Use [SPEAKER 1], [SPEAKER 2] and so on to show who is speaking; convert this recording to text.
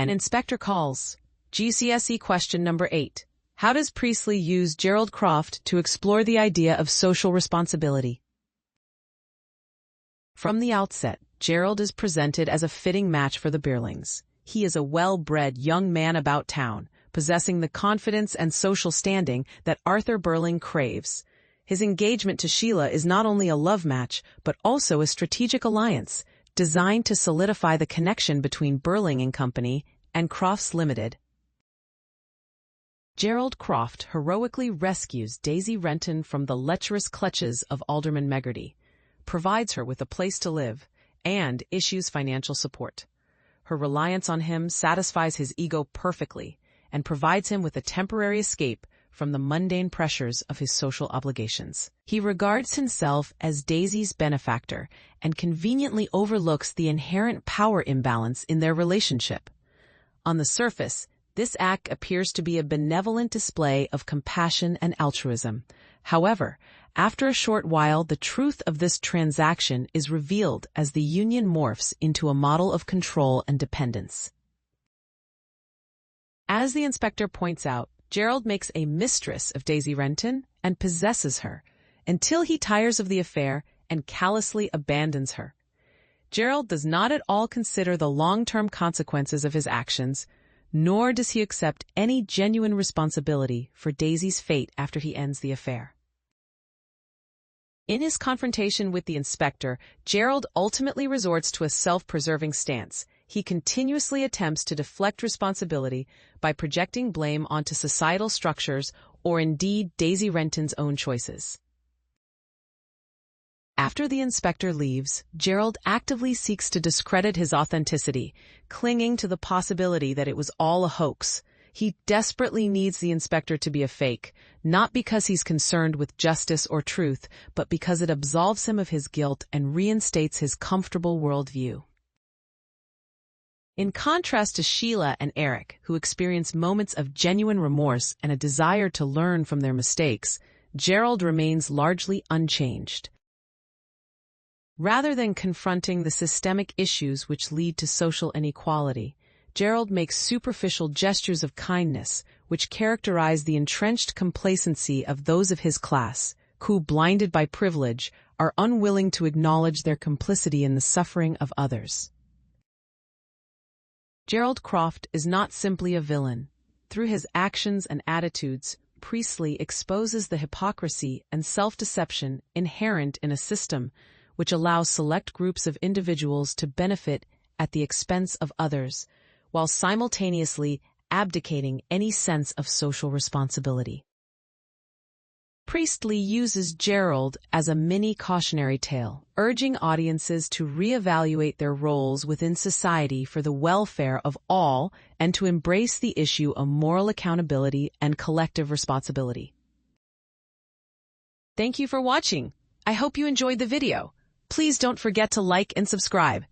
[SPEAKER 1] An inspector calls. GCSE question number 8. How does Priestley use Gerald Croft to explore the idea of social responsibility? From the outset, Gerald is presented as a fitting match for the Beerlings. He is a well-bred young man about town, possessing the confidence and social standing that Arthur Birling craves. His engagement to Sheila is not only a love match, but also a strategic alliance, designed to solidify the connection between Birling and Company and Crofts Limited. Gerald Croft heroically rescues Daisy Renton from the lecherous clutches of Alderman Meggarty, provides her with a place to live, and issues financial support. Her reliance on him satisfies his ego perfectly and provides him with a temporary escape from the mundane pressures of his social obligations. He regards himself as Daisy's benefactor and conveniently overlooks the inherent power imbalance in their relationship. On the surface, this act appears to be a benevolent display of compassion and altruism. However, after a short while, the truth of this transaction is revealed as the union morphs into a model of control and dependence. As the inspector points out, Gerald makes a mistress of Daisy Renton and possesses her, until he tires of the affair and callously abandons her. Gerald does not at all consider the long-term consequences of his actions, nor does he accept any genuine responsibility for Daisy's fate after he ends the affair. In his confrontation with the inspector, Gerald ultimately resorts to a self-preserving stance. He continuously attempts to deflect responsibility by projecting blame onto societal structures or indeed Daisy Renton's own choices. After the inspector leaves, Gerald actively seeks to discredit his authenticity, clinging to the possibility that it was all a hoax. He desperately needs the inspector to be a fake, not because he's concerned with justice or truth, but because it absolves him of his guilt and reinstates his comfortable worldview. In contrast to Sheila and Eric, who experience moments of genuine remorse and a desire to learn from their mistakes, Gerald remains largely unchanged. Rather than confronting the systemic issues which lead to social inequality, Gerald makes superficial gestures of kindness, which characterize the entrenched complacency of those of his class, who, blinded by privilege, are unwilling to acknowledge their complicity in the suffering of others. Gerald Croft is not simply a villain. Through his actions and attitudes, Priestley exposes the hypocrisy and self-deception inherent in a system which allows select groups of individuals to benefit at the expense of others, while simultaneously abdicating any sense of social responsibility. Priestley uses Gerald as a mini cautionary tale, urging audiences to reevaluate their roles within society for the welfare of all and to embrace the issue of moral accountability and collective responsibility. Thank you for watching. I hope you enjoyed the video. Please don't forget to like and subscribe.